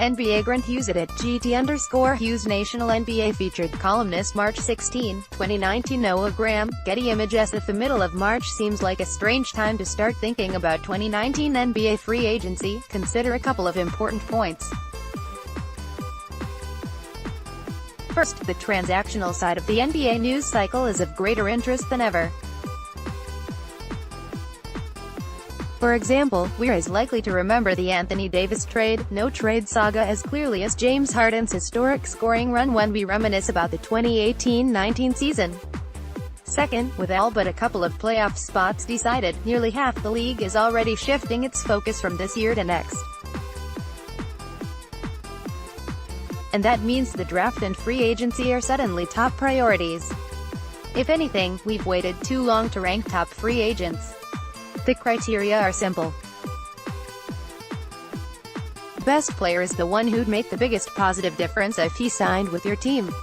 NBAGrant Hughes at @GT_Hughes National NBA featured columnist March 16, 2019. Noah Graham, Getty ImagesIf. The middle of March seems like a strange time to start thinking about 2019 NBA free agency. Consider a couple of important points. First, the transactional side of the NBA news cycle is of greater interest than ever. For example, we're as likely to remember the Anthony Davis trade, no-trade saga as clearly as James Harden's historic scoring run when we reminisce about the 2018-19 season. Second, with all but a couple of playoff spots decided, nearly half the league is already shifting its focus from this year to next. And that means the draft and free agency are suddenly top priorities. If anything, we've waited too long to rank top free agents. The criteria are simple. Best player is the one who'd make the biggest positive difference if he signed with your team.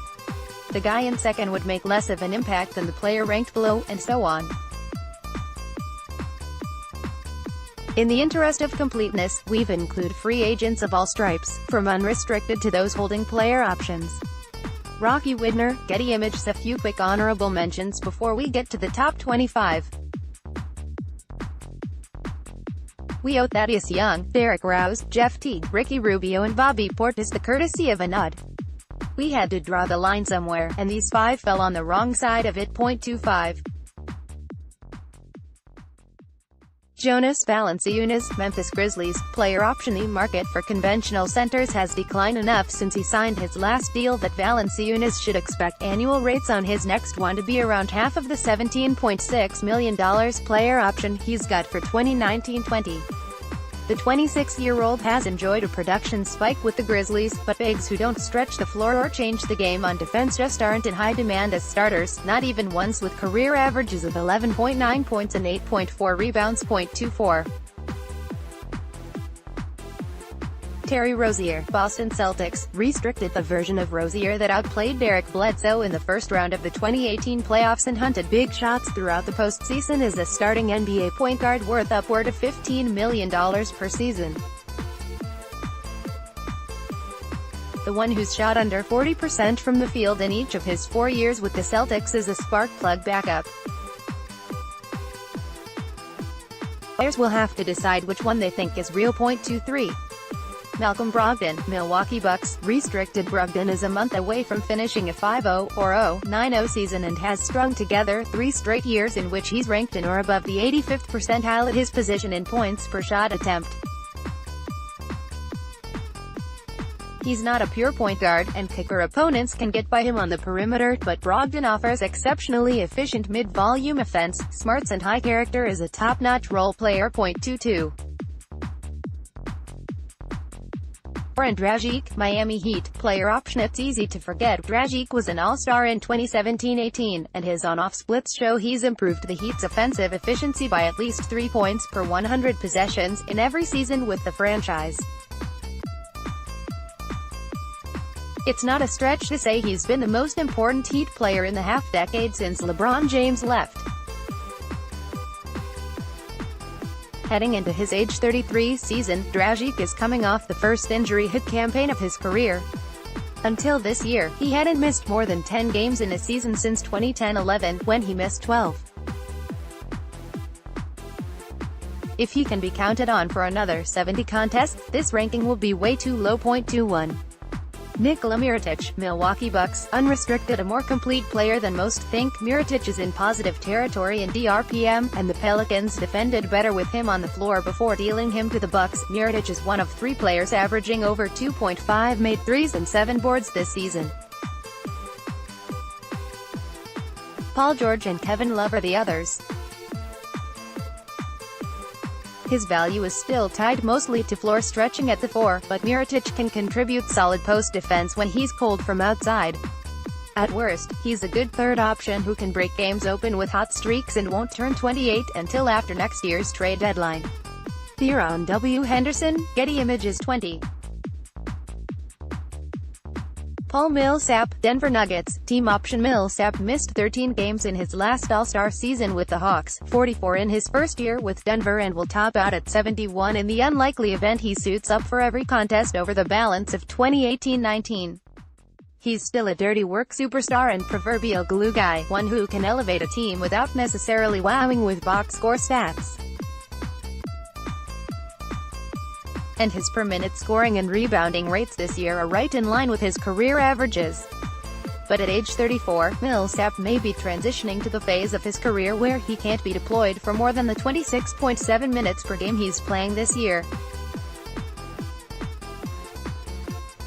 The guy in second would make less of an impact than the player ranked below, and so on. In the interest of completeness, we've included free agents of all stripes, from unrestricted to those holding player options. Rocky Widner, Getty ImagesIf. A few quick honorable mentions before we get to the top 25. We owe Thaddeus Young, Derrick Rose, Jeff Teague, Ricky Rubio and Bobby Portis the courtesy of a nod. We had to draw the line somewhere, and these five fell on the wrong side of it. 25. Jonas Valanciunas, Memphis Grizzlies. Player option. The market for conventional centers has declined enough since he signed his last deal that Valanciunas should expect annual rates on his next one to be around half of the $17.6 million player option he's got for 2019-20. The 26-year-old has enjoyed a production spike with the Grizzlies, but bigs who don't stretch the floor or change the game on defense just aren't in high demand as starters, not even ones with career averages of 11.9 points and 8.4 rebounds. 24. Terry Rozier, Boston Celtics, restricted. The version of Rozier that outplayed Derek Bledsoe in the first round of the 2018 playoffs and hunted big shots throughout the postseason is a starting NBA point guard worth upward of $15 million per season. The one who's shot under 40% from the field in each of his 4 years with the Celtics is a spark plug backup. Players will have to decide which one they think is real. 23. Malcolm Brogdon, Milwaukee Bucks, restricted. Brogdon is a month away from finishing a 5-0 or 0-9-0 season and has strung together 3 straight years in which he's ranked in or above the 85th percentile at his position in points per shot attempt. He's not a pure point guard, and kicker opponents can get by him on the perimeter, but Brogdon offers exceptionally efficient mid-volume offense, smarts and high character as a top-notch role player. 22. And Dragic, Miami Heat. Player option. It's easy to forget Dragic was an all-star in 2017-18, and his on-off splits show he's improved the Heat's offensive efficiency by at least 3 points per 100 possessions in every season with the franchise. It's not a stretch to say he's been the most important Heat player in the half-decade since LeBron James left. Heading into his age 33 season, Dragic is coming off the first injury-hit campaign of his career. Until this year, he hadn't missed more than 10 games in a season since 2010-11, when he missed 12. If he can be counted on for another 70 contests, this ranking will be way too low. 21. Nikola Mirotic, Milwaukee Bucks, unrestricted. A more complete player than most think. Mirotic is in positive territory in DRPM, and the Pelicans defended better with him on the floor before dealing him to the Bucks. Mirotic is one of 3 players averaging over 2.5 made threes and 7 boards this season. Paul George and Kevin Love are the others. His value is still tied mostly to floor stretching at the 4, but Mirotic can contribute solid post defense when he's cold from outside. At worst, he's a good third option who can break games open with hot streaks and won't turn 28 until after next year's trade deadline. Theron W. Henderson, Getty Images. 20. Paul Millsap, Denver Nuggets, team option. Millsap missed 13 games in his last All-Star season with the Hawks, 44 in his first year with Denver, and will top out at 71 in the unlikely event he suits up for every contest over the balance of 2018-19. He's still a dirty work superstar and proverbial glue guy, one who can elevate a team without necessarily wowing with box score stats. And his per-minute scoring and rebounding rates this year are right in line with his career averages. But at age 34, Millsap may be transitioning to the phase of his career where he can't be deployed for more than the 26.7 minutes per game he's playing this year.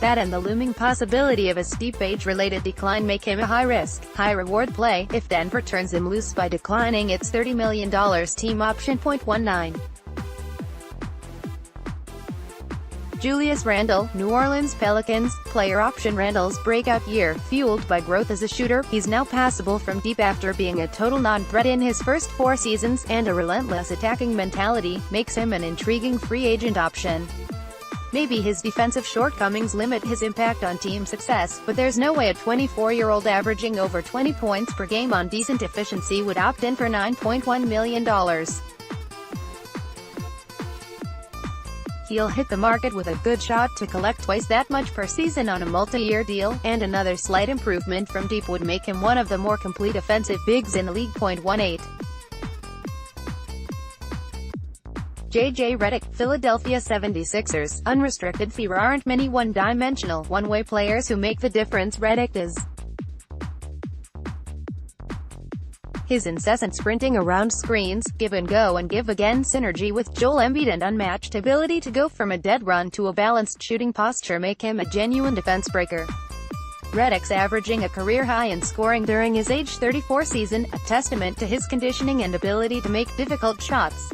That and the looming possibility of a steep age-related decline make him a high-risk, high-reward play if Denver turns him loose by declining its $30 million team option. 19. Julius Randle, New Orleans Pelicans, player option. Randle's breakout year, fueled by growth as a shooter, he's now passable from deep after being a total non-threat in his first 4 seasons, and a relentless attacking mentality makes him an intriguing free agent option. Maybe his defensive shortcomings limit his impact on team success, but there's no way a 24-year-old averaging over 20 points per game on decent efficiency would opt in for $9.1 million. He'll hit the market with a good shot to collect twice that much per season on a multi-year deal, and another slight improvement from deep would make him one of the more complete offensive bigs in the league. 18. J.J. Redick, Philadelphia 76ers, unrestricted fee. There aren't many one-dimensional, one-way players who make the difference. Redick is. His incessant sprinting around screens, give and go and give again synergy with Joel Embiid and unmatched ability to go from a dead run to a balanced shooting posture make him a genuine defense breaker. Redick's averaging a career high in scoring during his age 34 season, a testament to his conditioning and ability to make difficult shots.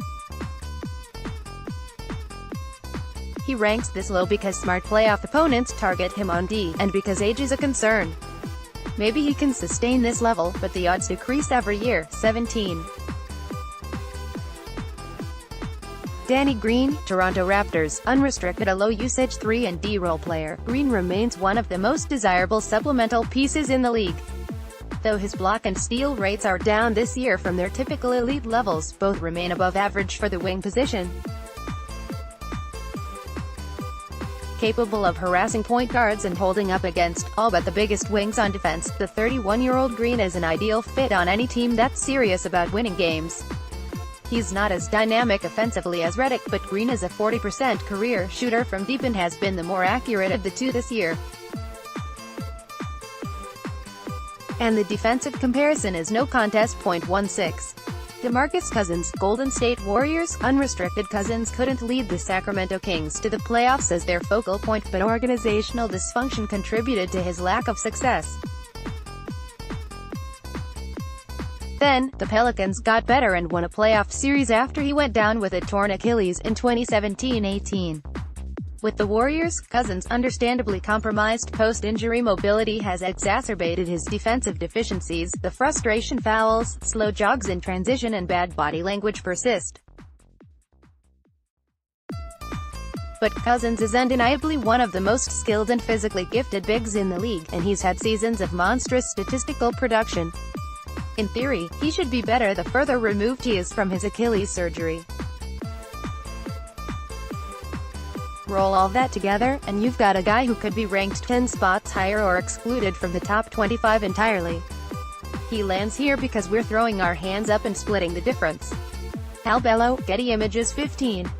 He ranks this low because smart playoff opponents target him on D, and because age is a concern. Maybe he can sustain this level, but the odds decrease every year. 17. Danny Green, Toronto Raptors, unrestricted. A low-usage 3 and D role player, Green remains one of the most desirable supplemental pieces in the league. Though his block and steal rates are down this year from their typical elite levels, both remain above average for the wing position. Capable of harassing point guards and holding up against all but the biggest wings on defense, the 31-year-old Green is an ideal fit on any team that's serious about winning games. He's not as dynamic offensively as Redick, but Green is a 40% career shooter from deep and has been the more accurate of the two this year. And the defensive comparison is no contest. 16. DeMarcus Cousins, Golden State Warriors, unrestricted. Cousins couldn't lead the Sacramento Kings to the playoffs as their focal point, but organizational dysfunction contributed to his lack of success. Then, the Pelicans got better and won a playoff series after he went down with a torn Achilles in 2017-18. With the Warriors, Cousins' understandably compromised post-injury mobility has exacerbated his defensive deficiencies. The frustration fouls, slow jogs in transition and bad body language persist. But Cousins is undeniably one of the most skilled and physically gifted bigs in the league, and he's had seasons of monstrous statistical production. In theory, he should be better the further removed he is from his Achilles surgery. Roll all that together, and you've got a guy who could be ranked 10 spots higher or excluded from the top 25 entirely. He lands here because we're throwing our hands up and splitting the difference. Al Bello, Getty Images. 15.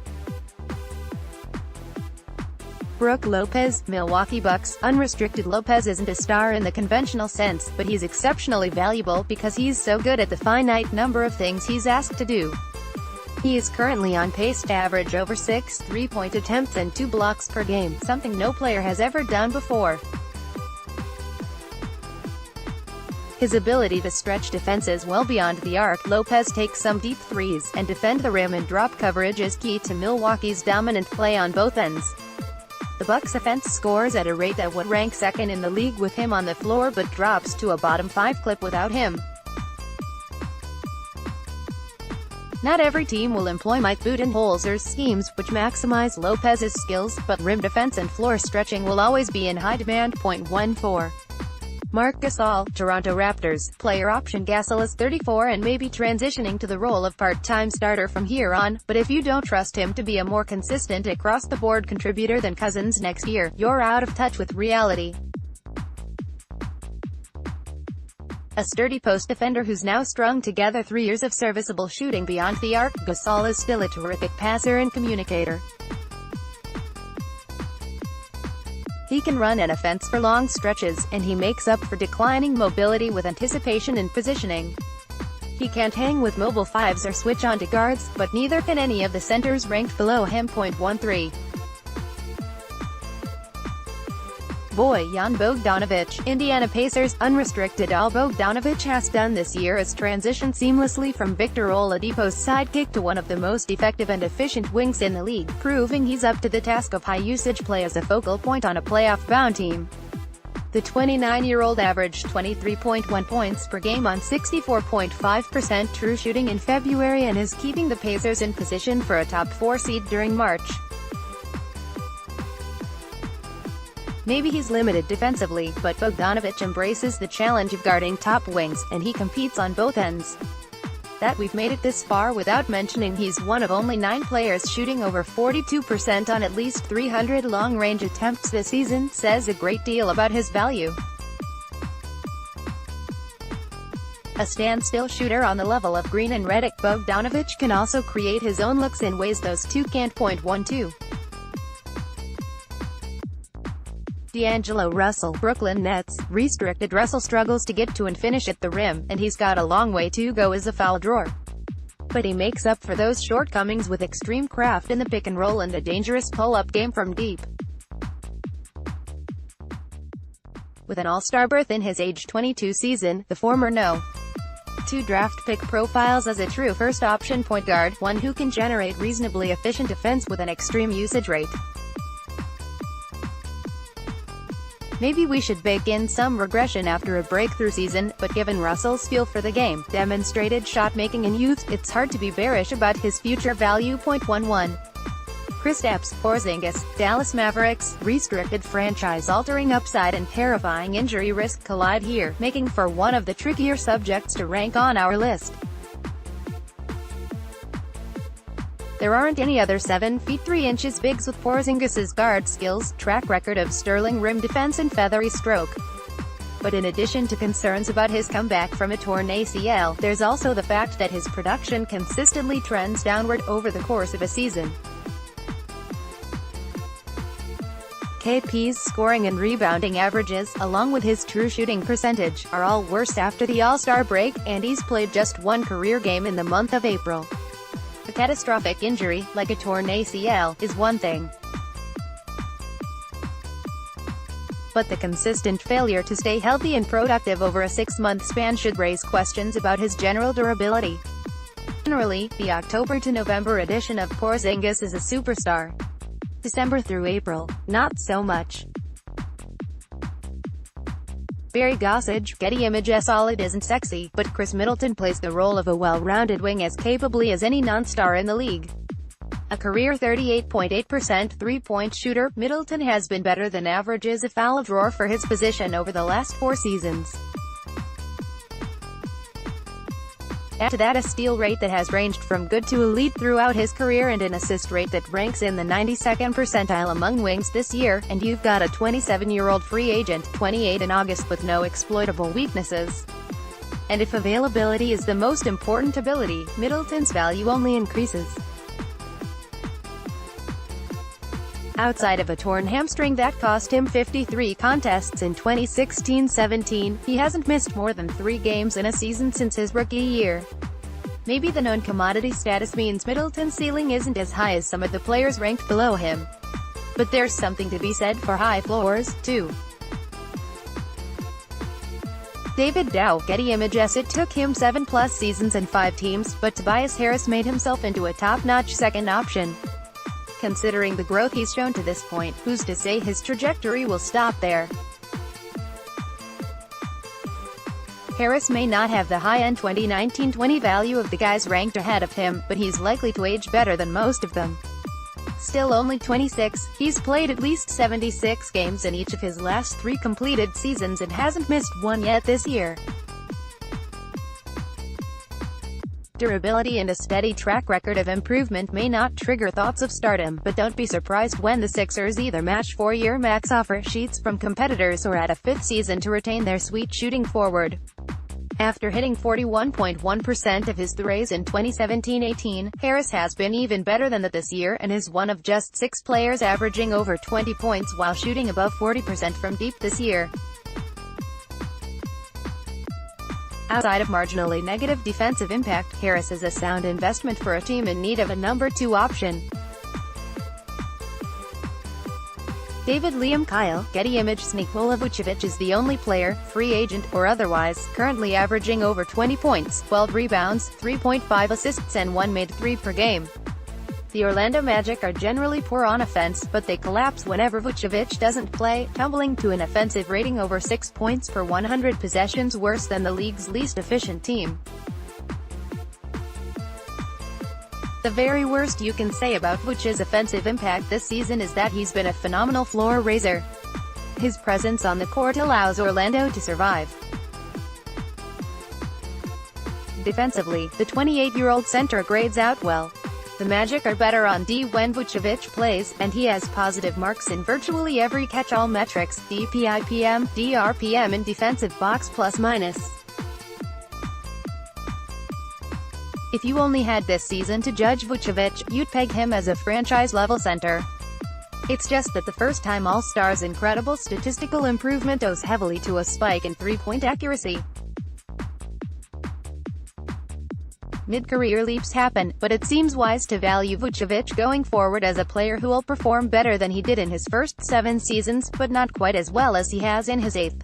Brook Lopez, Milwaukee Bucks, unrestricted. Lopez isn't a star in the conventional sense, but he's exceptionally valuable because he's so good at the finite number of things he's asked to do. He is currently on pace to average over 6 3-point attempts and 2 blocks per game, something no player has ever done before. His ability to stretch defenses well beyond the arc, Lopez takes some deep threes, and defend the rim and drop coverage is key to Milwaukee's dominant play on both ends. The Bucks' offense scores at a rate that would rank second in the league with him on the floor but drops to a bottom 5 clip without him. Not every team will employ Mike Budenholzer's schemes, which maximize Lopez's skills, but rim defense and floor stretching will always be in high demand. 14. Marc Gasol, Toronto Raptors, player option. Gasol is 34 and may be transitioning to the role of part-time starter from here on, but if you don't trust him to be a more consistent across-the-board contributor than Cousins next year, you're out of touch with reality. A sturdy post defender who's now strung together 3 years of serviceable shooting beyond the arc, Gasol is still a terrific passer and communicator. He can run an offense for long stretches, and he makes up for declining mobility with anticipation and positioning. He can't hang with mobile fives or switch on to guards, but neither can any of the centers ranked below him. 13. Bojan Bogdanovic, Indiana Pacers, unrestricted. All Bogdanovic has done this year is transition seamlessly from Victor Oladipo's sidekick to one of the most effective and efficient wings in the league, proving he's up to the task of high-usage play as a focal point on a playoff-bound team. The 29-year-old averaged 23.1 points per game on 64.5% true shooting in February and is keeping the Pacers in position for a top 4 seed during March. Maybe he's limited defensively, but Bogdanovic embraces the challenge of guarding top wings, and he competes on both ends. That we've made it this far without mentioning he's one of only 9 players shooting over 42% on at least 300 long-range attempts this season, says a great deal about his value. A standstill shooter on the level of Green and Redick, Bogdanovic can also create his own looks in ways those two can't. 12. D'Angelo Russell, Brooklyn Nets, restricted. Russell struggles to get to and finish at the rim, and he's got a long way to go as a foul drawer. But he makes up for those shortcomings with extreme craft in the pick and roll and a dangerous pull-up game from deep. With an all-star berth in his age 22 season, the former No. 2 draft pick profiles as a true first-option point guard, one who can generate reasonably efficient offense with an extreme usage rate. Maybe we should bake in some regression after a breakthrough season, but given Russell's feel for the game, demonstrated shot-making and youth, it's hard to be bearish about his future value. 11. Kristaps Porzingis, Dallas Mavericks, restricted. Franchise-altering upside and terrifying injury risk collide here, making for one of the trickier subjects to rank on our list. There aren't any other 7 feet 3 inches bigs with Porzingis's guard skills, track record of sterling rim defense and feathery stroke. But in addition to concerns about his comeback from a torn ACL, there's also the fact that his production consistently trends downward over the course of a season. KP's scoring and rebounding averages, along with his true shooting percentage, are all worse after the All-Star break, and he's played just 1 career game in the month of April. A catastrophic injury, like a torn ACL, is one thing. But the consistent failure to stay healthy and productive over a 6-month span should raise questions about his general durability. Generally, the October to November edition of Porzingis is a superstar. December through April, not so much. Barry Gossage, Getty Images. All it isn't sexy, but Chris Middleton plays the role of a well-rounded wing as capably as any non-star in the league. A career 38.8% three-point shooter, Middleton has been better than average as a foul drawer for his position over the last 4 seasons. Add to that a steal rate that has ranged from good to elite throughout his career and an assist rate that ranks in the 92nd percentile among wings this year, and you've got a 27-year-old free agent, 28 in August, with no exploitable weaknesses. And if availability is the most important ability, Middleton's value only increases. Outside of a torn hamstring that cost him 53 contests in 2016-17, he hasn't missed more than 3 games in a season since his rookie year. Maybe the known commodity status means Middleton's ceiling isn't as high as some of the players ranked below him. But there's something to be said for high floors, too. David Dow, Getty Images. It took him 7+ seasons and 5 teams, but Tobias Harris made himself into a top-notch second option. Considering the growth he's shown to this point, who's to say his trajectory will stop there? Harris may not have the high-end 2019-20 value of the guys ranked ahead of him, but he's likely to age better than most of them. Still only 26, he's played at least 76 games in each of his last 3 completed seasons and hasn't missed one yet this year. Durability and a steady track record of improvement may not trigger thoughts of stardom, but don't be surprised when the Sixers either match 4-year max offer sheets from competitors or add a 5th season to retain their sweet shooting forward. After hitting 41.1% of his threes in 2017-18, Harris has been even better than that this year and is one of just 6 players averaging over 20 points while shooting above 40% from deep this year. Outside of marginally negative defensive impact, Harris is a sound investment for a team in need of a number 2 option. David Liam Kyle, Getty ImagesIf. Nikola Vucevic is the only player, free agent or otherwise, currently averaging over 20 points, 12 rebounds, 3.5 assists and 1 made 3 per game. The Orlando Magic are generally poor on offense, but they collapse whenever Vucevic doesn't play, tumbling to an offensive rating over 6 points per 100 possessions, worse than the league's least efficient team. The very worst you can say about Vucevic's offensive impact this season is that he's been a phenomenal floor raiser. His presence on the court allows Orlando to survive. Defensively, the 28-year-old center grades out well. The Magic are better on D when Vucevic plays, and he has positive marks in virtually every catch-all metrics, DPIPM, DRPM and defensive box plus-minus. If you only had this season to judge Vucevic, you'd peg him as a franchise-level center. It's just that the first-time All-Star's incredible statistical improvement owes heavily to a spike in three-point accuracy. Mid-career leaps happen, but it seems wise to value Vucevic going forward as a player who will perform better than he did in his first 7 seasons, but not quite as well as he has in his 8th.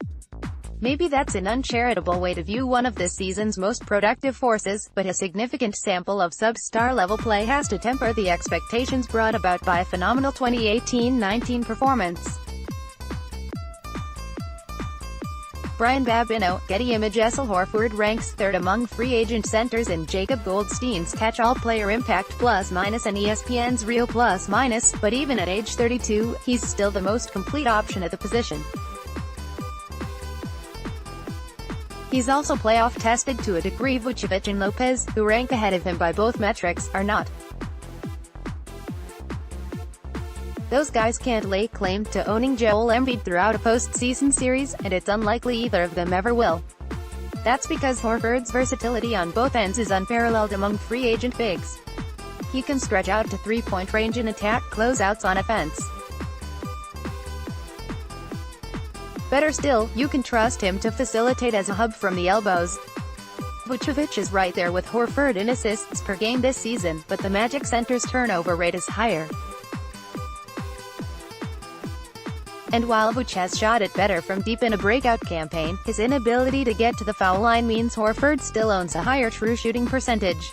Maybe that's an uncharitable way to view one of this season's most productive forces, but a significant sample of sub-star-level play has to temper the expectations brought about by a phenomenal 2018-19 performance. Brian Babino, Getty ImagesIf. Horford ranks 3rd among free agent centers in Jacob Goldstein's catch-all player impact plus-minus and ESPN's real plus-minus, but even at age 32, he's still the most complete option at the position. He's also playoff-tested to a degree. Vucevic and Lopez, who rank ahead of him by both metrics, are not. Those guys can't lay claim to owning Joel Embiid throughout a postseason series, and it's unlikely either of them ever will. That's because Horford's versatility on both ends is unparalleled among free agent bigs. He can stretch out to three-point range and attack closeouts on offense. Better still, you can trust him to facilitate as a hub from the elbows. Vucevic is right there with Horford in assists per game this season, but the Magic center's turnover rate is higher. And while Vucevic has shot it better from deep in a breakout campaign, his inability to get to the foul line means Horford still owns a higher true shooting percentage.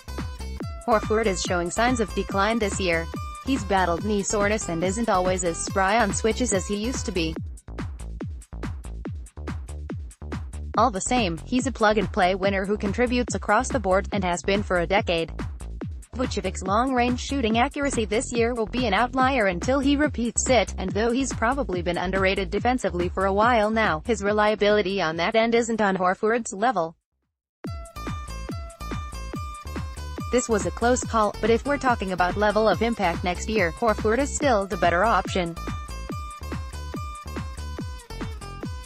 Horford is showing signs of decline this year. He's battled knee soreness and isn't always as spry on switches as he used to be. All the same, he's a plug-and-play winner who contributes across the board, and has been for a decade. Vucevic's long-range shooting accuracy this year will be an outlier until he repeats it, and though he's probably been underrated defensively for a while now, his reliability on that end isn't on Horford's level. This was a close call, but if we're talking about level of impact next year, Horford is still the better option.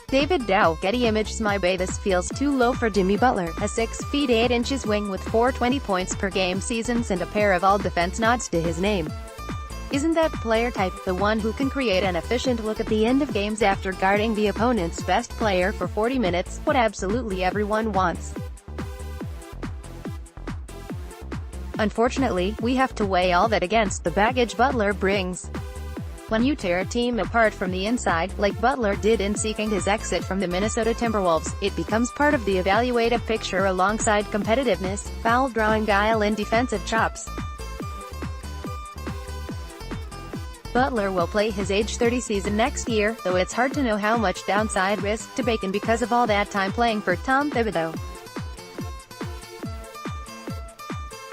David Dow, Getty ImagesIf. This feels too low for Jimmy Butler, a 6 feet 8 inches wing with 420 points per game seasons and a pair of all-defense nods to his name. Isn't that player type the one who can create an efficient look at the end of games after guarding the opponent's best player for 40 minutes, what absolutely everyone wants? Unfortunately, we have to weigh all that against the baggage Butler brings. When you tear a team apart from the inside, like Butler did in seeking his exit from the Minnesota Timberwolves, it becomes part of the evaluative picture alongside competitiveness, foul-drawing guile and defensive chops. Butler will play his age 30 season next year, though it's hard to know how much downside risk to bake in because of all that time playing for Tom Thibodeau.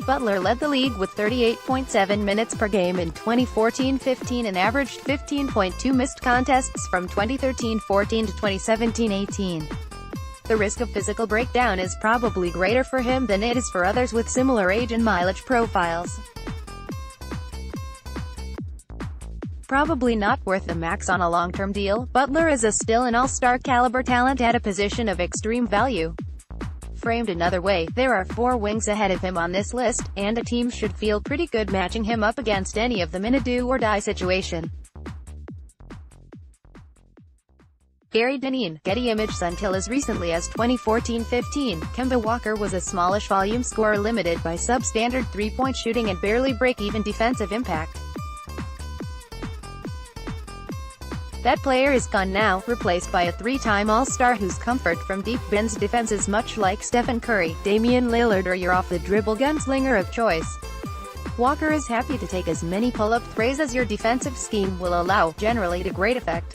Butler led the league with 38.7 minutes per game in 2014-15 and averaged 15.2 missed contests from 2013-14 to 2017-18. The risk of physical breakdown is probably greater for him than it is for others with similar age and mileage profiles. Probably not worth the max on a long-term deal, Butler is still an all-star caliber talent at a position of extreme value. Framed another way, there are 4 wings ahead of him on this list, and a team should feel pretty good matching him up against any of them in a do-or-die situation. Gary Dineen, Getty Images. Until as recently as 2014-15, Kemba Walker was a smallish volume scorer limited by substandard three-point shooting and barely break-even defensive impact. That player is gone now, replaced by a 3-time All-Star whose comfort from deep bins defense is much like Stephen Curry, Damian Lillard or your off-the-dribble gunslinger of choice. Walker is happy to take as many pull-up threes as your defensive scheme will allow, generally to great effect.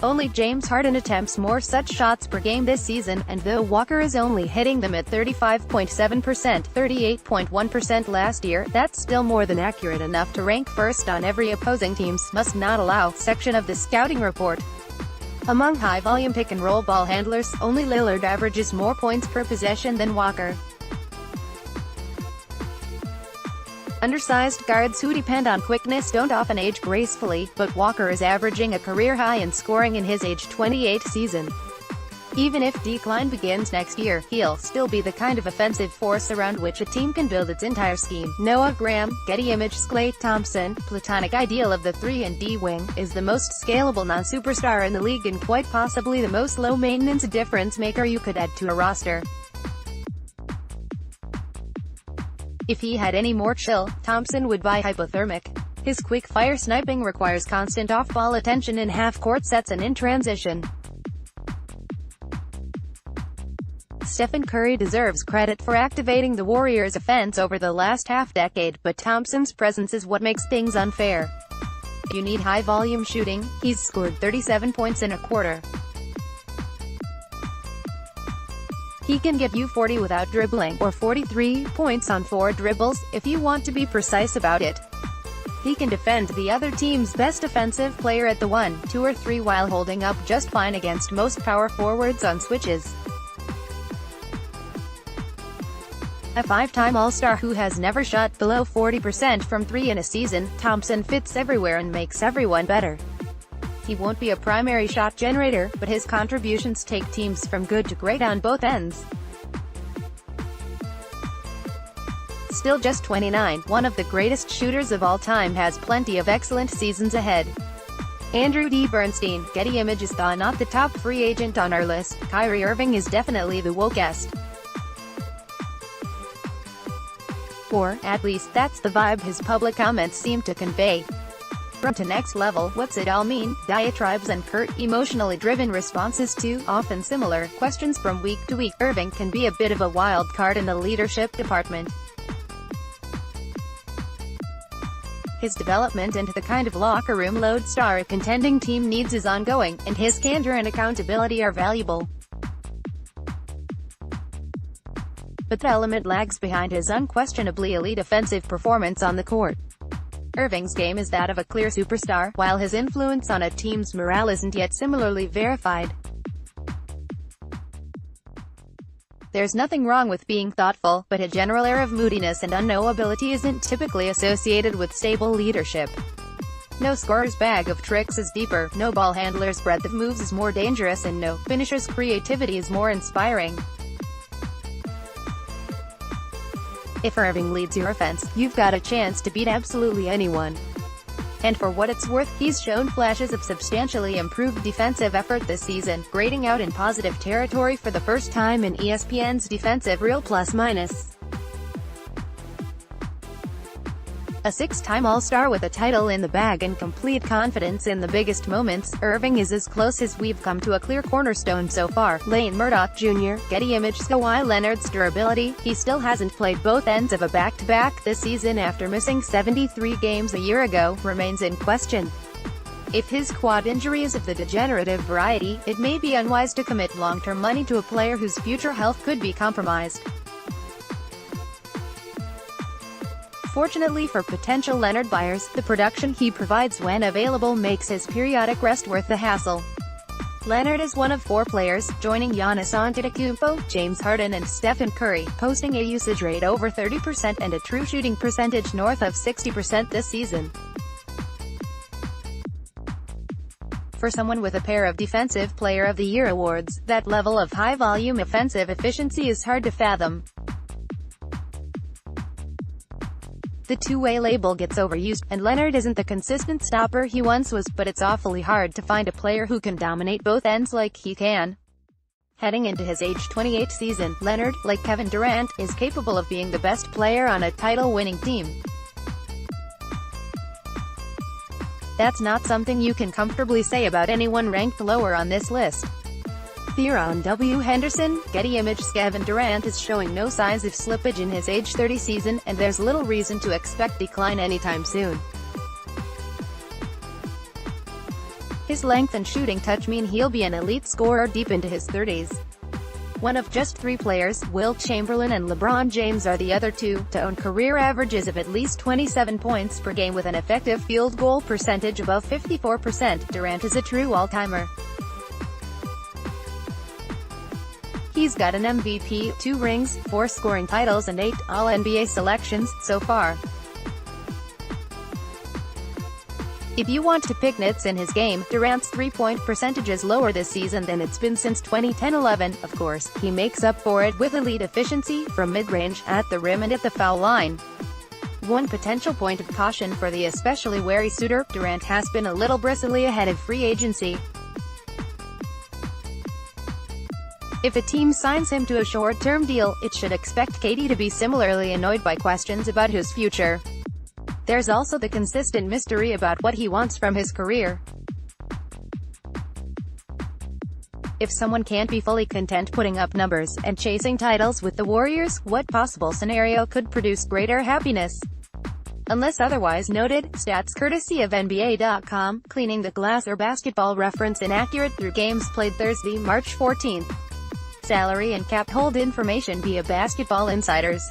Only James Harden attempts more such shots per game this season, and though Walker is only hitting them at 35.7%, 38.1% last year, that's still more than accurate enough to rank first on every opposing team's "must not allow" section of the scouting report. Among high-volume pick-and-roll ball handlers, only Lillard averages more points per possession than Walker. Undersized guards who depend on quickness don't often age gracefully, but Walker is averaging a career high in scoring in his age 28 season. Even if decline begins next year, he'll still be the kind of offensive force around which a team can build its entire scheme. Noah Graham, Getty Images. Klay Thompson, platonic ideal of the 3-and-D wing, is the most scalable non-superstar in the league and quite possibly the most low-maintenance difference-maker you could add to a roster. If he had any more chill, Thompson would buy hypothermic. His quick-fire sniping requires constant off-ball attention in half-court sets and in transition. Stephen Curry deserves credit for activating the Warriors' offense over the last half-decade, but Thompson's presence is what makes things unfair. You need high-volume shooting. He's scored 37 points in a quarter. He can get you 40 without dribbling, or 43 points on 4 dribbles, if you want to be precise about it. He can defend the other team's best offensive player at the 1, 2 or 3 while holding up just fine against most power forwards on switches. A 5-time All-Star who has never shot below 40% from 3 in a season, Thompson fits everywhere and makes everyone better. He won't be a primary shot generator, but his contributions take teams from good to great on both ends. Still just 29, one of the greatest shooters of all time has plenty of excellent seasons ahead. Andrew D. Bernstein, Getty Images. Not the top free agent on our list, Kyrie Irving is definitely the wokest. Or, at least that's the vibe his public comments seem to convey. From to next level, what's it all mean? Diatribes and curt, emotionally driven responses to, often similar, questions from week to week. Irving can be a bit of a wild card in the leadership department. His development into the kind of locker room lodestar a contending team needs is ongoing, and his candor and accountability are valuable. But the element lags behind his unquestionably elite offensive performance on the court. Irving's game is that of a clear superstar, while his influence on a team's morale isn't yet similarly verified. There's nothing wrong with being thoughtful, but a general air of moodiness and unknowability isn't typically associated with stable leadership. No scorer's bag of tricks is deeper, no ball handler's breadth of moves is more dangerous, and no finisher's creativity is more inspiring. If Irving leads your offense, you've got a chance to beat absolutely anyone. And for what it's worth, he's shown flashes of substantially improved defensive effort this season, grading out in positive territory for the first time in ESPN's Defensive Real Plus Minus. A six-time All-Star with a title in the bag and complete confidence in the biggest moments, Irving is as close as we've come to a clear cornerstone so far. Lane Murdoch Jr., Getty ImagesIf. Kawhi Leonard's durability, he still hasn't played both ends of a back-to-back this season after missing 73 games a year ago, remains in question. If his quad injury is of the degenerative variety, it may be unwise to commit long-term money to a player whose future health could be compromised. Fortunately for potential Leonard buyers, the production he provides when available makes his periodic rest worth the hassle. Leonard is one of four players, joining Giannis Antetokounmpo, James Harden and Stephen Curry, posting a usage rate over 30% and a true shooting percentage north of 60% this season. For someone with a pair of Defensive Player of the Year awards, that level of high-volume offensive efficiency is hard to fathom. The two-way label gets overused, and Leonard isn't the consistent stopper he once was, but it's awfully hard to find a player who can dominate both ends like he can. Heading into his age 28 season, Leonard, like Kevin Durant, is capable of being the best player on a title-winning team. That's not something you can comfortably say about anyone ranked lower on this list. Theron W. Henderson, Getty ImagesIf. Kevin Durant is showing no signs of slippage in his age 30 season, and there's little reason to expect decline anytime soon. His length and shooting touch mean he'll be an elite scorer deep into his 30s. One of just three players, Wilt Chamberlain and LeBron James are the other two, to own career averages of at least 27 points per game with an effective field goal percentage above 54%. Durant is a true all-timer. He's got an MVP, 2 rings, 4 scoring titles and 8 All-NBA selections so far. If you want to pick nits in his game, Durant's three-point percentage is lower this season than it's been since 2010-11. Of course, he makes up for it with elite efficiency, from mid-range, at the rim and at the foul line. One potential point of caution for the especially wary suitor, Durant has been a little bristly ahead of free agency. If a team signs him to a short-term deal, it should expect KD to be similarly annoyed by questions about his future. There's also the consistent mystery about what he wants from his career. If someone can't be fully content putting up numbers and chasing titles with the Warriors, what possible scenario could produce greater happiness? Unless otherwise noted, stats courtesy of NBA.com, cleaning the glass or basketball reference inaccurate through games played Thursday, March 14th. Salary and cap hold information via Basketball Insiders.